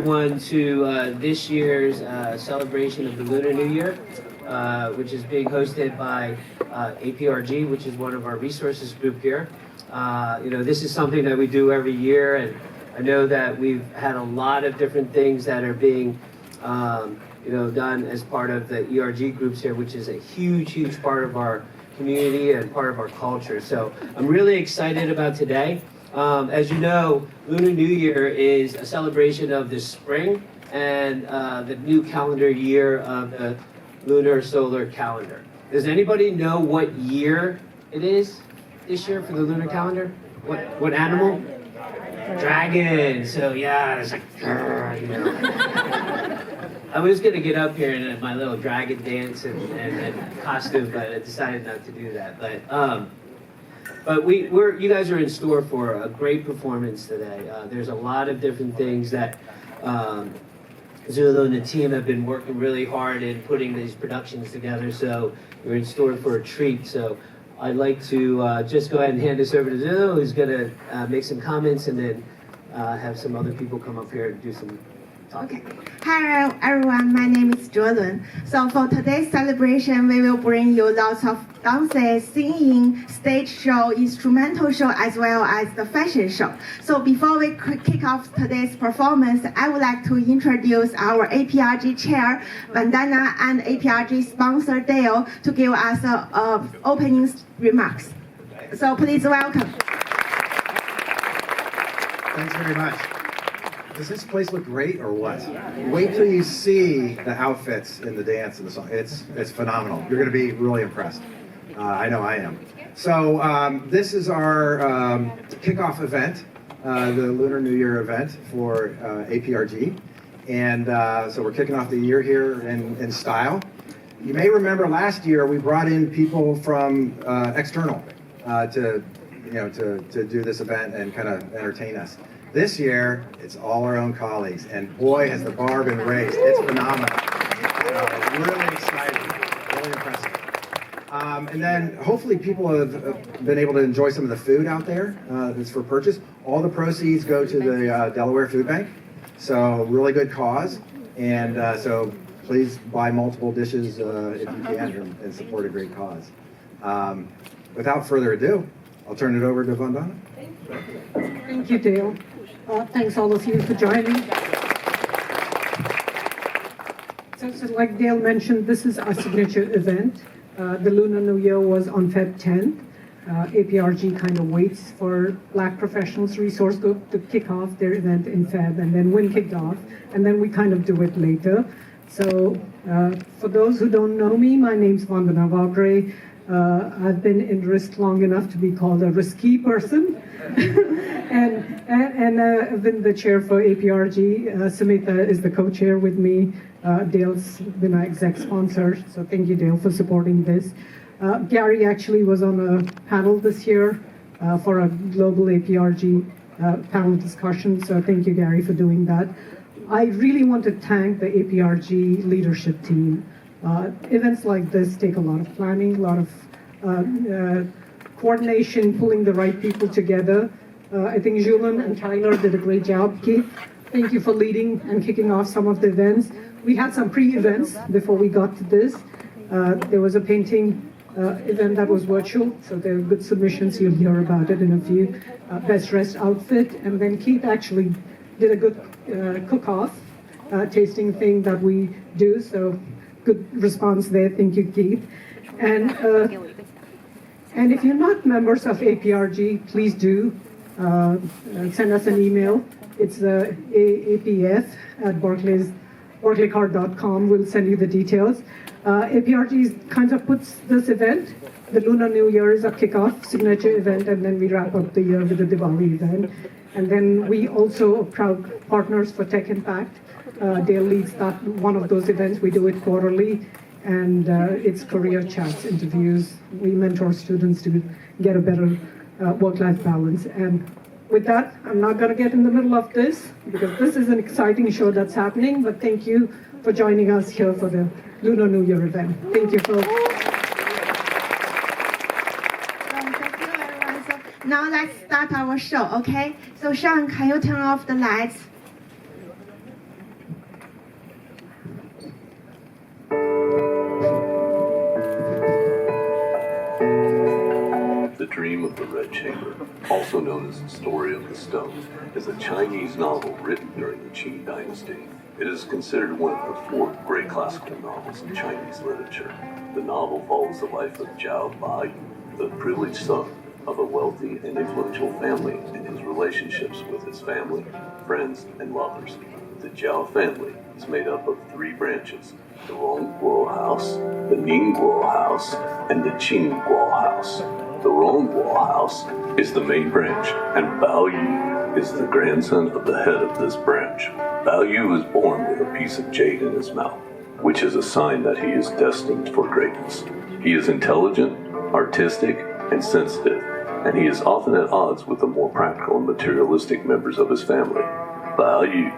Everyone to this year's celebration of the Lunar New Year, which is being hosted by APRG, which is one of our resources group here. This is something that we do every year, and I know that we've had a lot of different things that are being done as part of the ERG groups here, which is a huge part of our community and part of our culture. So I'm really excited about today. As you know, Lunar New Year is a celebration of the spring and the new calendar year of the lunar solar calendar. Does anybody know what year it is this year for the lunar calendar? What animal? Dragon. So yeah, it's like, I was gonna get up here in my little dragon dance and costume, but I decided not to do that. But you guys are in store for a great performance today. There's a lot of different things that Zulu and the team have been working really hard in putting these productions together, so you're in store for a treat. So I'd like to just go ahead and hand this over to Zulu, who's gonna make some comments, and then have some other people come up here and do some talking. Okay. Hi everyone, my name is Lunar. So for today's celebration, we will bring you lots of dances, singing, stage show, instrumental show, as well as the fashion show. So before we kick off today's performance, I would like to introduce our APRG chair, Vandana, and APRG sponsor, Dale, to give us opening remarks. So please welcome. Thanks very much. Does this place look great or what? Wait till you see the outfits in the dance and the song. It's phenomenal. You're going to be really impressed. I know I am. So this is our kickoff event, the Lunar New Year event for APRG. And so we're kicking off the year here in style. You may remember last year we brought in people from external to do this event and kind of entertain us. This year, it's all our own colleagues, and boy, has the bar been raised. It's phenomenal. Really exciting, really impressive. And then hopefully people have been able to enjoy some of the food out there that's for purchase. All the proceeds go to the Delaware Food Bank, so really good cause. And so please buy multiple dishes if you can and support a great cause. Without further ado, I'll turn it over to Vandana. Thank you, Dale. Thanks all of you for joining. So like Dale mentioned, this is our signature event. The Lunar New Year was on Feb 10th. APRG kind of waits for Black Professionals Resource Group to kick off their event in Feb, and then WIN kicked off, and then we kind of do it later. So for those who don't know me, my name's Vandana Vagre. I've been in risk long enough to be called a risky person. and I've been the chair for APRG. Samita is the co-chair with me. Dale's been our exec sponsor, so thank you, Dale, for supporting this. Gary actually was on a panel this year for a global APRG panel discussion, so thank you, Gary, for doing that. I really want to thank the APRG leadership team. Events like this take a lot of planning, a lot of coordination, pulling the right people together. I think Julian and Tyler did a great job. Keith, thank you for leading and kicking off some of the events. We had some pre-events before we got to this. There was a painting event that was virtual, so there are good submissions. You'll hear about it in a few. Best dressed outfit, and then Keith actually did a good cook-off tasting thing that we do, so good response there. Thank you, Keith. And if you're not members of APRG, please do send us an email. It's apf@berkeleycard.com. We'll send you the details. APRG kind of puts this event. The Lunar New Year is a kickoff signature event, and then we wrap up the year with the Diwali event. And then we also are proud partners for Tech Impact. Dale leads that one of those events. We do it quarterly, and it's career chats, interviews. We mentor students to get a better work-life balance. And with that, I'm not going to get in the middle of this because this is an exciting show that's happening. But thank you for joining us here for the Lunar New Year event. Thank you for. Thank you, everyone. So now let's start our show, okay? So Sean, can you turn off the lights? Dream of the Red Chamber, also known as The Story of the Stone, is a Chinese novel written during the Qing dynasty. It is considered one of the 4 great classical novels in Chinese literature. The novel follows the life of Zhao Ba, the privileged son of a wealthy and influential family, and his relationships with his family, friends, and lovers. The Zhao family is made up of 3 branches: the Rongguo House, the Ningguo House, and the Qingguo House. The Rongguo House is the main branch, and Bao Yu is the grandson of the head of this branch. Bao Yu is born with a piece of jade in his mouth, which is a sign that he is destined for greatness. He is intelligent, artistic, and sensitive, and he is often at odds with the more practical and materialistic members of his family. Bao Yu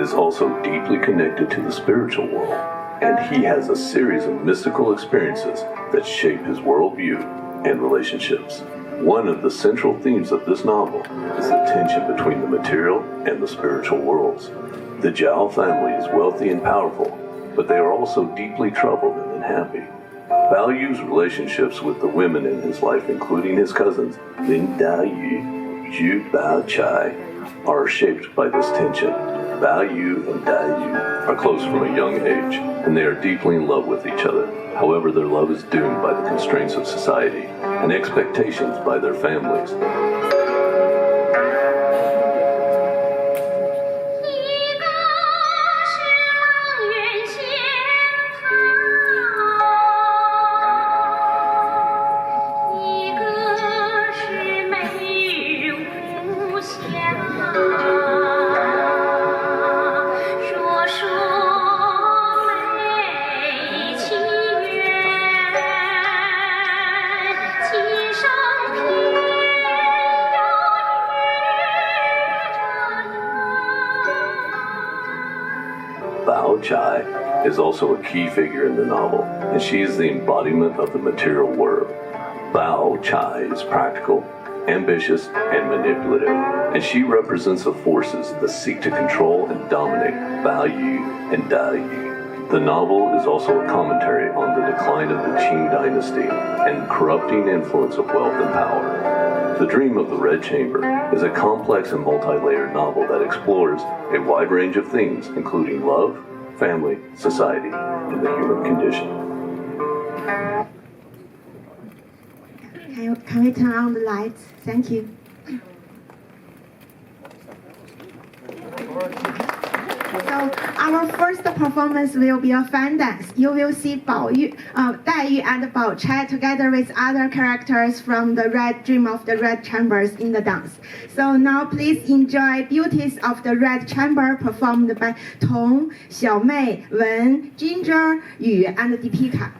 is also deeply connected to the spiritual world, and he has a series of mystical experiences that shape his worldview and relationships. One of the central themes of this novel is the tension between the material and the spiritual worlds. The Zhao family is wealthy and powerful, but they are also deeply troubled and unhappy. Bao Yu's relationships with the women in his life, including his cousins Lin Dayu, Zhu Baochai, are shaped by this tension. Bao Yu and Dayu are close from a young age, and they are deeply in love with each other. However, their love is doomed by the constraints of society and expectations by their families. Bao Chai is also a key figure in the novel, and she is the embodiment of the material world. Bao Chai is practical, ambitious, and manipulative, and she represents the forces that seek to control and dominate Bao Yu and Da Yu. The novel is also a commentary on the decline of the Qing dynasty and corrupting influence of wealth and power. The Dream of the Red Chamber is a complex and multi-layered novel that explores a wide range of themes, including love, family, society, and the human condition. Can we turn on the lights? Thank you. So our first performance will be a fan dance. You will see Bao Yu, Dai Yu and Bao Chai together with other characters from the Red Dream of the Red Chambers in the dance. So now please enjoy Beauties of the Red Chamber performed by Tong, Xiaomei, Wen, Ginger, Yu, and Deepika.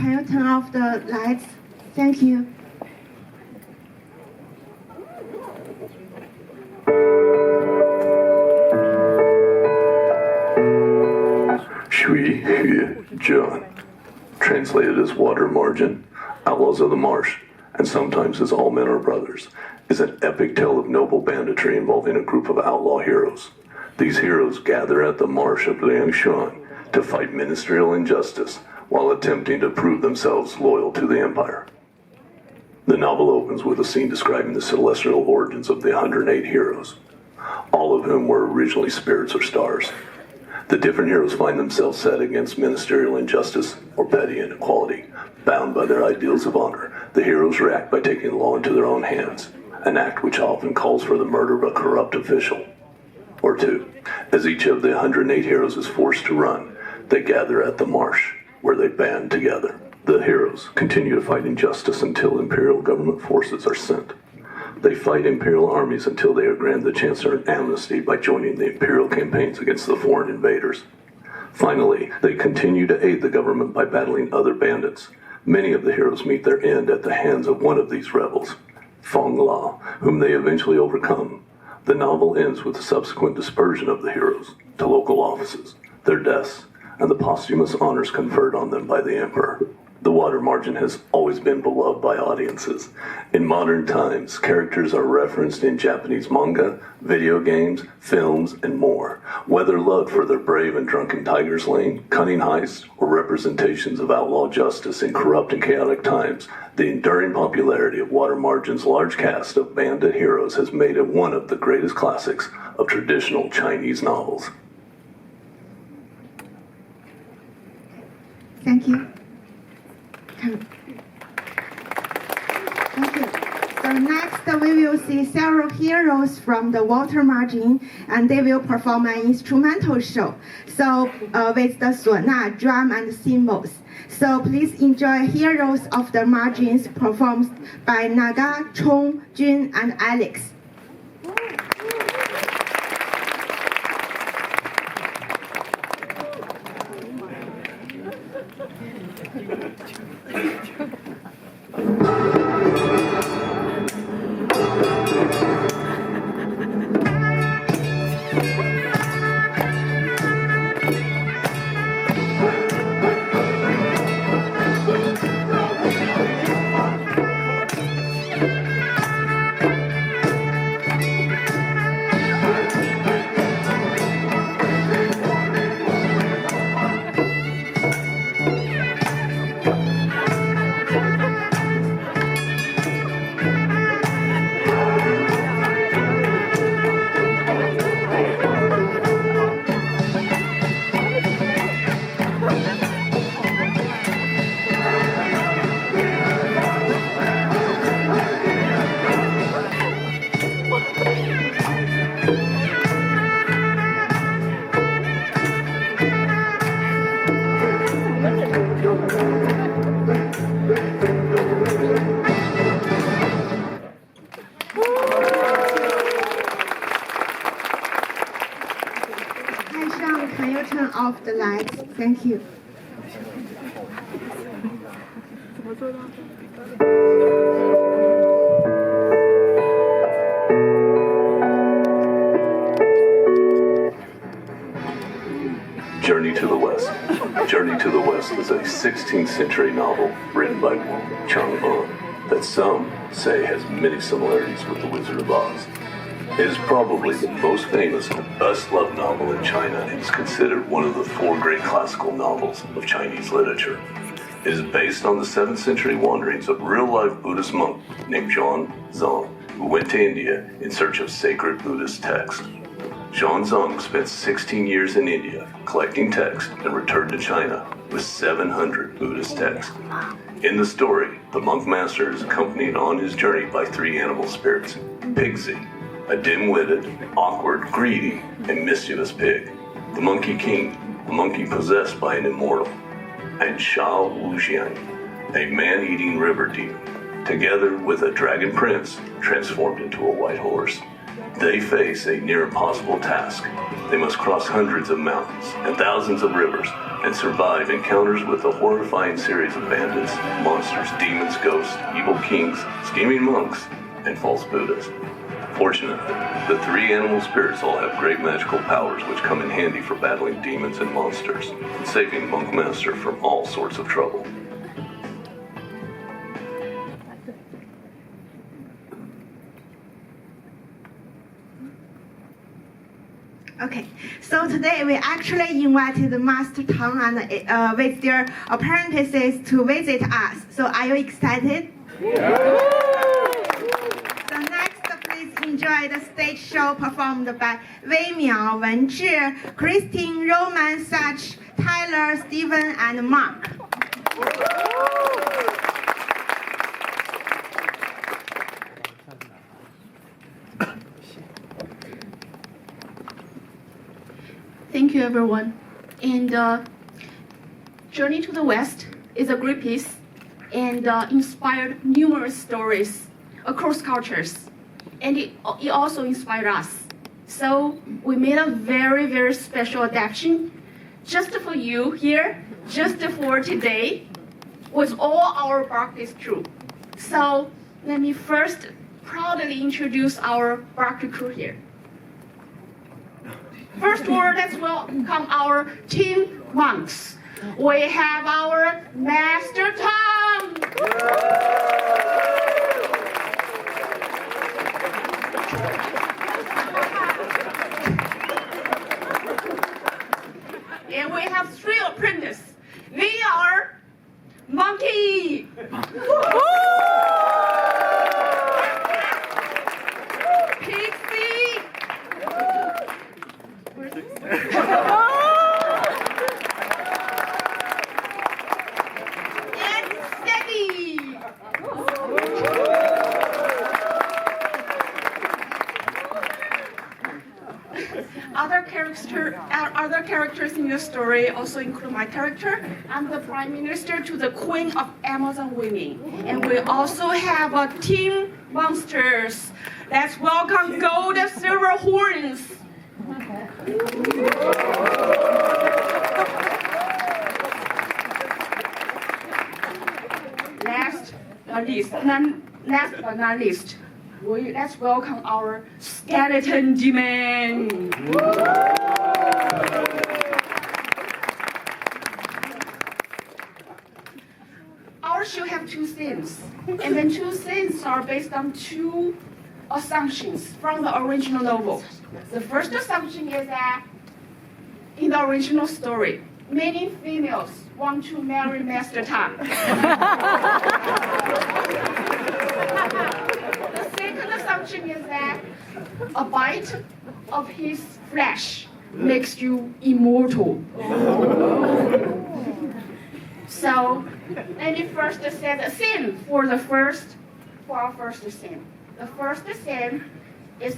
can you turn off the lights? Thank you. Shui Hue Jun, translated as Water Margin, Outlaws of the Marsh, and sometimes as All Men Are Brothers, is an epic tale of noble banditry involving a group of outlaw heroes. These heroes gather at the marsh of Liangshan to fight ministerial injustice while attempting to prove themselves loyal to the Empire. The novel opens with a scene describing the celestial origins of the 108 heroes, all of whom were originally spirits or stars. The different heroes find themselves set against ministerial injustice or petty inequality. Bound by their ideals of honor, the heroes react by taking the law into their own hands, an act which often calls for the murder of a corrupt official or two. As each of the 108 heroes is forced to run, they gather at the marsh, where they band together. The heroes continue to fight injustice until Imperial government forces are sent. They fight Imperial armies until they are granted the chance to earn amnesty by joining the Imperial campaigns against the foreign invaders. Finally, they continue to aid the government by battling other bandits. Many of the heroes meet their end at the hands of one of these rebels, Feng La, whom they eventually overcome. The novel ends with the subsequent dispersion of the heroes to local offices, their deaths, and the posthumous honors conferred on them by the Emperor. The Water Margin has always been beloved by audiences. In modern times, characters are referenced in Japanese manga, video games, films, and more. Whether loved for their brave and drunken tiger slaying, cunning heists, or representations of outlaw justice in corrupt and chaotic times, the enduring popularity of Water Margin's large cast of bandit heroes has made it one of the greatest classics of traditional Chinese novels. Thank you. Thank you. So next we will see several heroes from the Water Margin, and they will perform an instrumental show. So with the suona, drum, and cymbals. So please enjoy Heroes of the Margins performed by Naga, Chong, Jun, and Alex. Can you turn off the lights? Thank you. Journey to the West. Journey to the West is a 16th century novel written by Wu Chang-un that some say has many similarities with The Wizard of Oz. It is probably the most famous and best-loved novel in China and is considered one of the 4 great classical novels of Chinese literature. It is based on the 7th century wanderings of a real-life Buddhist monk named Xuanzang, who went to India in search of sacred Buddhist texts. Xuanzang spent 16 years in India collecting texts and returned to China with 700 Buddhist texts. In the story, the monk master is accompanied on his journey by 3 animal spirits: Pigsy, a dim-witted, awkward, greedy, and mischievous pig; the Monkey King, a monkey possessed by an immortal; and Shao Wuxian, a man-eating river demon, together with a dragon prince transformed into a white horse. They face a near impossible task. They must cross hundreds of mountains and thousands of rivers and survive encounters with a horrifying series of bandits, monsters, demons, ghosts, evil kings, scheming monks, and false Buddhas. Fortunately, the three animal spirits all have great magical powers which come in handy for battling demons and monsters, and saving Monk Master from all sorts of trouble. Okay, so today we actually invited Master Tang and with their apprentices to visit us. So are you excited? So next, please enjoy the stage show performed by Wei Miao, Wen Zhi, Christine, Roman, Sach, Tyler, Steven, and Mark. Thank you, everyone. And Journey to the West is a great piece and inspired numerous stories across cultures. And it also inspired us. So we made a very, very special adaptation just for you here, just for today, with all our Barclays crew. So let me first proudly introduce our Barclay crew here. First of all, let's welcome our team monks. We have our Master Tom. And we have three apprentices. We are Monkey. Pixie. And Steady. Other characters in the story also include my character. I'm the Prime Minister to the Queen of Amazon Women. And we also have a team monsters. Let's welcome Gold and Silver Horns. Last but not least, let's welcome our skeleton demon. Our show have two scenes, and then two scenes are based on two assumptions from the original novel. The first assumption is that in the original story, many females want to marry Master Tang. The second assumption is that a bite of his flesh makes you immortal. So let me first set a scene for our first scene. The first scene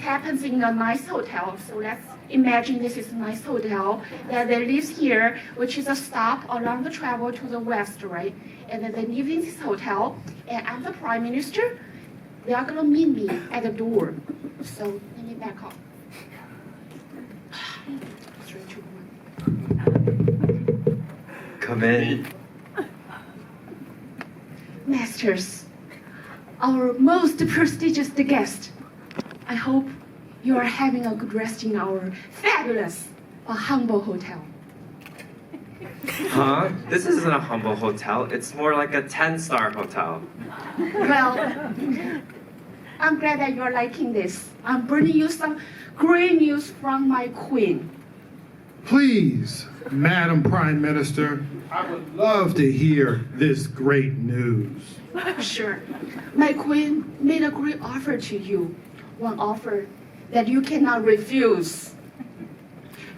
happens in a nice hotel. So let's imagine this is a nice hotel that they live here, which is a stop along the travel to the west, right? And then they live in this hotel, and I'm the Prime Minister. They are gonna meet me at the door. So let me back up. 3, 2, 1. Come in. Masters, our most prestigious guest. I hope you are having a good rest in our fabulous but humble hotel. Huh? This isn't a humble hotel. It's more like a 10-star hotel. Well, I'm glad that you're liking this. I'm bringing you some great news from my queen. Please, Madam Prime Minister, I would love to hear this great news. Sure. My queen made a great offer to you. One offer that you cannot refuse.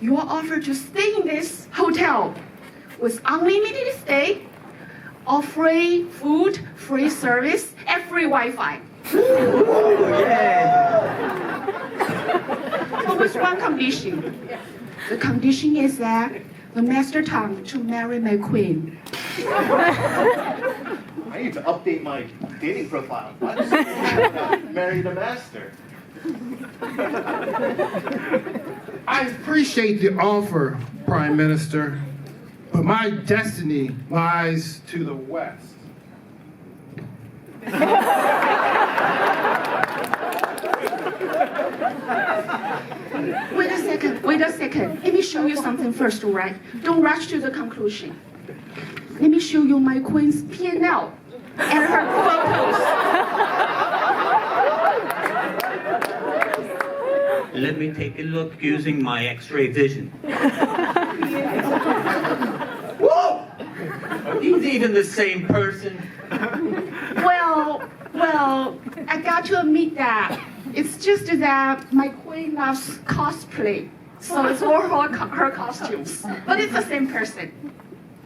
You are offered to stay in this hotel with unlimited stay, all free food, free service, and free Wi-Fi. But with one condition. The condition is that the Master Tang to marry my queen. I need to update my dating profile. Why does it marry the master? I appreciate the offer, Prime Minister, but my destiny lies to the west. Wait a second. Let me show you something first, all right? Don't rush to the conclusion. Let me show you my queen's P&L and her photos. Let me take a look using my X-ray vision. Whoa! Are these even the same person? Well, I got to admit that it's just that my queen loves cosplay, so it's all her costumes, but it's the same person.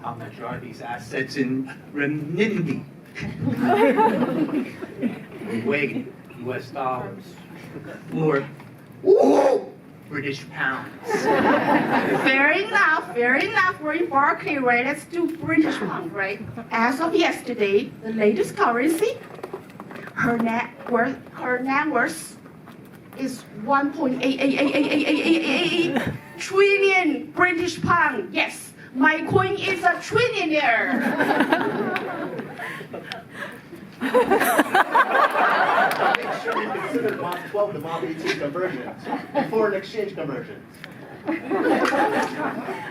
How much are these assets in renminbi? Wait, US dollars. Or British pounds. Fair enough. We're in Barclay, right? Let's do British pound, right? As of yesterday, the latest currency, her net worth is 1.88888888 trillion British pound. Yes, my queen is a trillionaire. Make sure you consider Mod 12 to Mod 18 conversions, foreign exchange conversions.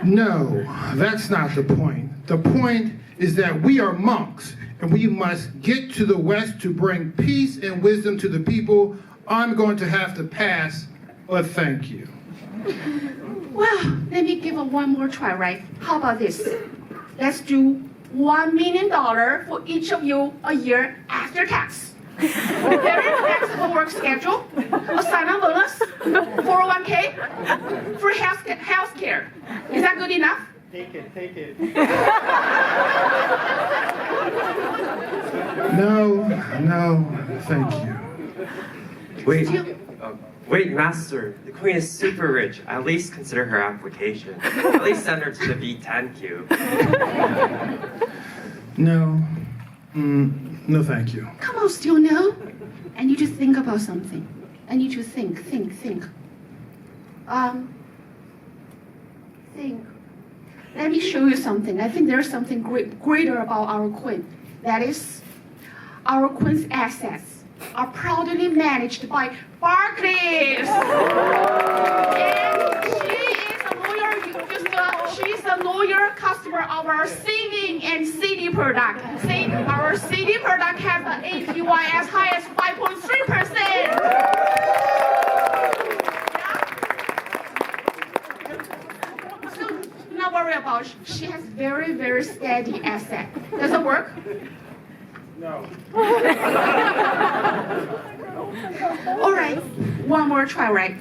No, that's not the point. The point is that we are monks, and we must get to the West to bring peace and wisdom to the people. I'm going to have to pass, but thank you. Well, let me give it one more try, right? How about this? Let's do $1 million for each of you a year after tax. Very flexible work schedule, a sign-on bonus, 401k, free health care. Is that good enough? Take it. No, thank you. Wait, Master. The Queen is super rich. At least consider her application. At least send her to the B10 cube. No, thank you. Come on, still no? I need to think about something. I need to think. Let me show you something. I think there's something greater about our queen. That is, our queen's assets are proudly managed by Barclays. And she's a loyal customer of our saving and CD product. See, our CD product has an APY as high as 5.3%. So, not worry about it. She has very, very steady asset. Does it work? No. All right, one more try, right?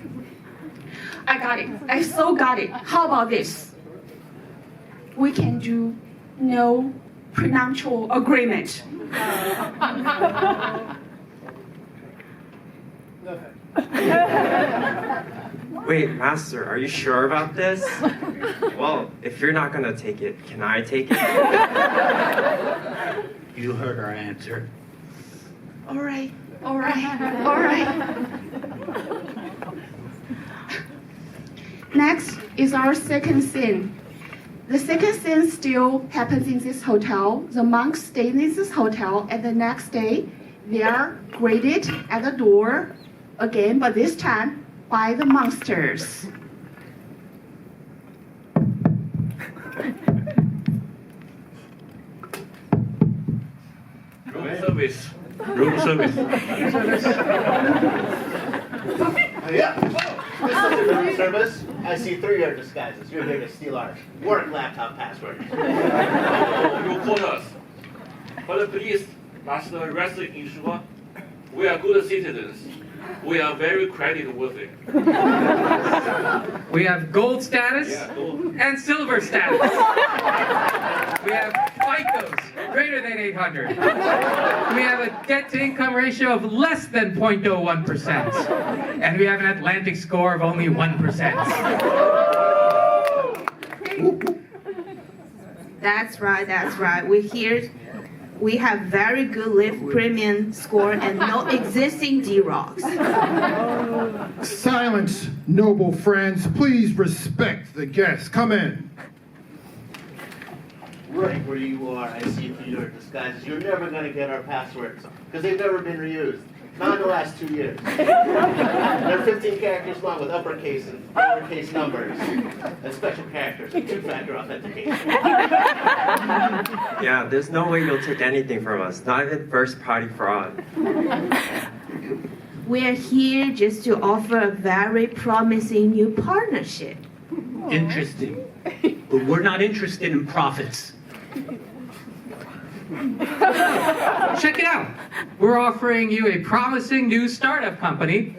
I got it. I so got it. How about this? We can do no prenuptial agreement. Wait, Master, are you sure about this? Well, if you're not gonna take it, can I take it? You heard our answer. All right. Next is our second scene. The second scene still happens in this hotel. The monks stay in this hotel, and the next day they are greeted at the door again, but this time by the monsters. Room service. Yeah. This is the room service. I see 3 other disguises. You're here to steal our work laptop password. You called us. But please, Master, rest assured, we are good citizens. We are very creditworthy. We have gold status and silver status. We have FICOs greater than 800. We have a debt-to-income ratio of less than 0.01%. And we have an Atlantic score of only 1%. That's right. We're here We have very good Lyft premium score and no existing D-Rocks. Silence, noble friends. Please respect the guests. Come in. Right where you are, I see through your disguises. You're never going to get our passwords because they've never been reused. Not in the last 2 years. They're 15 characters long with uppercase and lowercase numbers and special characters and two-factor authentication. Yeah, there's no way you'll take anything from us, not even first-party fraud. We're here just to offer a very promising new partnership. Interesting. But we're not interested in profits. Check it out. We're offering you a promising new startup company